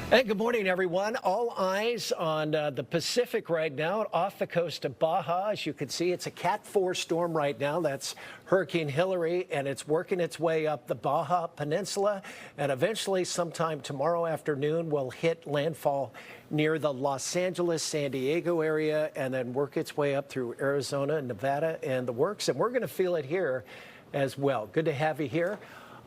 Hey, good morning, everyone. All eyes on the Pacific right now, off the coast of Baja. As you can see, it's a Cat 4 storm right now. That's Hurricane Hilary, and it's working its way up the Baja Peninsula, and eventually sometime tomorrow afternoon will hit landfall near the Los Angeles, San Diego area, and then work its way up through Arizona, Nevada, and the works. And we're going to feel it here as well. Good to have you here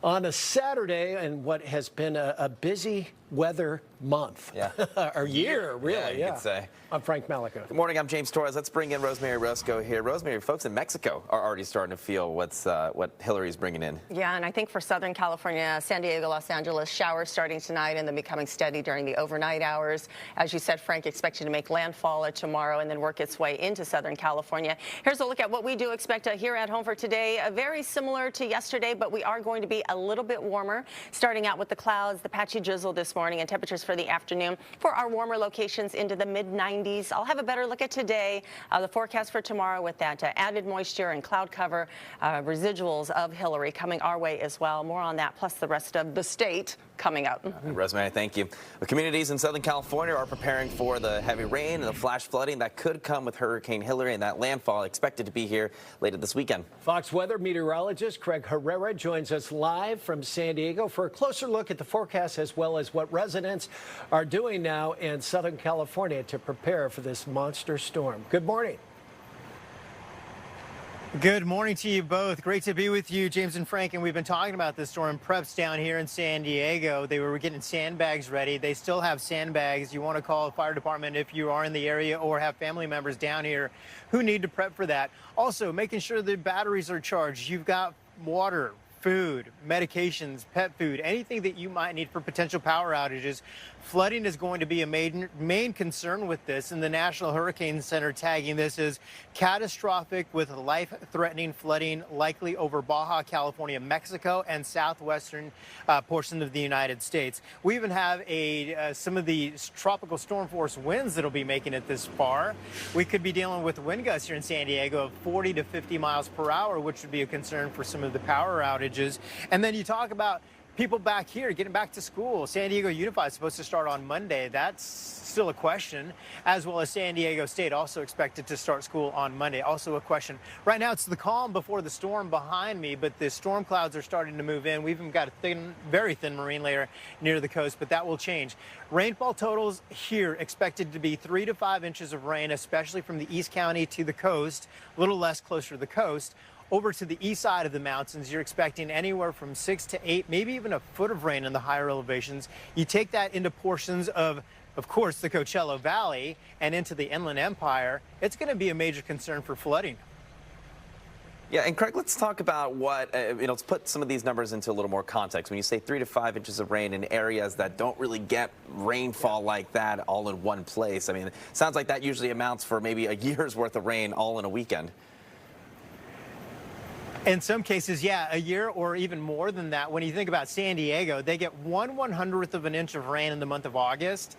on a Saturday and what has been a busy weather month. Yeah. Or year, really. Yeah, you could say. I'm Frank Malico. Good morning, I'm James Torres. Let's bring in Rosemary Roscoe here. Rosemary, folks in Mexico are already starting to feel what Hilary's bringing in. Yeah, and I think for Southern California, San Diego, Los Angeles, showers starting tonight and then becoming steady during the overnight hours. As you said, Frank, expected to make landfall tomorrow and then work its way into Southern California. Here's a look at what we do expect here at home for today. Very similar to yesterday, but we are going to be a little bit warmer, starting out with the clouds, the patchy drizzle this morning, and temperatures for the afternoon for our warmer locations into the mid-90s. I'll have a better look at today, the forecast for tomorrow with that added moisture and cloud cover, residuals of Hilary coming our way as well. More on that, plus the rest of the state coming up. Rosemary, thank you. The communities in Southern California are preparing for the heavy rain and the flash flooding that could come with Hurricane Hilary, and that landfall expected to be here later this weekend. Fox weather meteorologist Craig Herrera joins us live from San Diego for a closer look at the forecast as well as what residents are doing now in Southern California to prepare for this monster storm. Good morning. Good morning to you both. Great to be with you, James and Frank. And we've been talking about this storm preps down here in San Diego. They were getting sandbags ready. They still have sandbags. You want to call the fire department if you are in the area or have family members down here who need to prep for that. Also, making sure the batteries are charged. You've got water, food, medications, pet food, anything that you might need for potential power outages. Flooding is going to be a main concern with this, and the National Hurricane Center tagging this as catastrophic with life-threatening flooding likely over Baja California, Mexico, and southwestern portion of the United States. We even have some of the tropical storm force winds that will be making it this far. We could be dealing with wind gusts here in San Diego of 40 to 50 miles per hour, which would be a concern for some of the power outages. And then you talk about people back here getting back to school. San Diego Unified is supposed to start on Monday. That's still a question, as well as San Diego State also expected to start school on Monday. Also a question. Right now it's the calm before the storm behind me, but the storm clouds are starting to move in. We've even got a very thin marine layer near the coast, but that will change. Rainfall totals here expected to be 3 to 5 inches of rain, especially from the East County to the coast, a little less closer to the coast. Over to the east side of the mountains, you're expecting anywhere from 6 to 8, maybe even a foot of rain in the higher elevations. You take that into portions of course, the Coachella Valley and into the Inland Empire, it's going to be a major concern for flooding. Yeah, and Craig, let's talk about what, let's put some of these numbers into a little more context. When you say 3 to 5 inches of rain in areas that don't really get rainfall like that all in one place, I mean, it sounds like that usually amounts for maybe a year's worth of rain all in a weekend. In some cases, yeah, a year or even more than that. When you think about San Diego, they get 1/100th of an inch of rain in the month of August.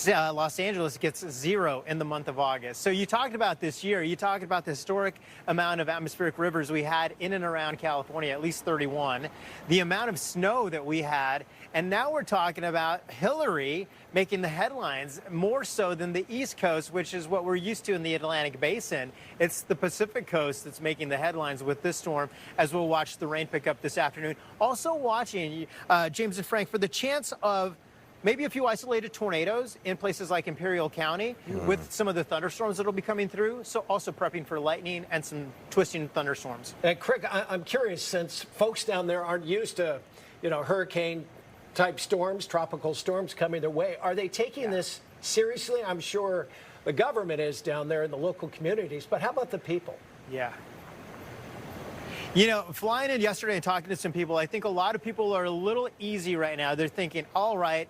Los Angeles gets 0 in the month of August. So you talked about this year, you talked about the historic amount of atmospheric rivers we had in and around California, at least 31, the amount of snow that we had, and now we're talking about Hilary making the headlines more so than the East Coast, which is what we're used to in the Atlantic Basin. It's the Pacific Coast that's making the headlines with this storm, as we'll watch the rain pick up this afternoon. Also watching, James and Frank, for the chance of maybe a few isolated tornadoes in places like Imperial County with some of the thunderstorms that will be coming through. So also prepping for lightning and some twisting thunderstorms. And Craig, I'm curious, since folks down there aren't used to, hurricane type storms, tropical storms coming their way, are they taking this seriously? I'm sure the government is down there in the local communities, but how about the people? Yeah. Flying in yesterday and talking to some people, I think a lot of people are a little easy right now. They're thinking, all right,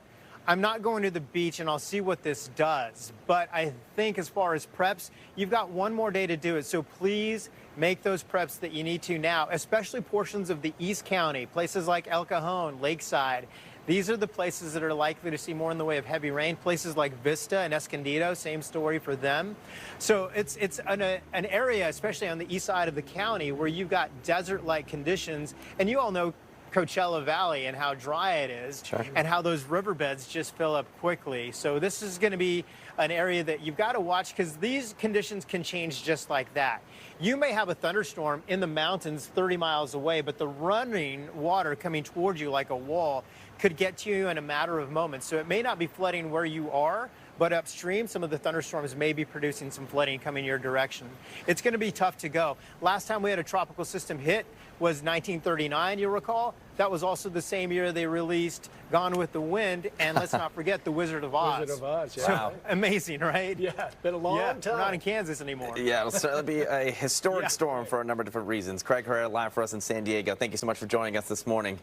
I'm not going to the beach and I'll see what this does. But I think as far as preps, you've got one more day to do it. So please make those preps that you need to now, especially portions of the East County, places like El Cajon, Lakeside. These are the places that are likely to see more in the way of heavy rain. Places like Vista and Escondido, same story for them. So it's an area, especially on the east side of the county, where you've got desert-like conditions. And you all know Coachella Valley and how dry it is, and how those riverbeds just fill up quickly. So this is going to be an area that you've got to watch, because these conditions can change just like that. You may have a thunderstorm in the mountains 30 miles away, but the running water coming towards you like a wall could get to you in a matter of moments. So it may not be flooding where you are, but upstream, some of the thunderstorms may be producing some flooding coming your direction. It's going to be tough to go. Last time we had a tropical system hit was 1939, you'll recall. That was also the same year they released Gone with the Wind, and let's not forget The Wizard of Oz. Wizard of Oz, yeah. So, Wow. amazing, right? Yeah, it's been a long time. We're not in Kansas anymore. Yeah, it'll certainly be a historic storm for a number of different reasons. Craig Herrera live for us in San Diego. Thank you so much for joining us this morning.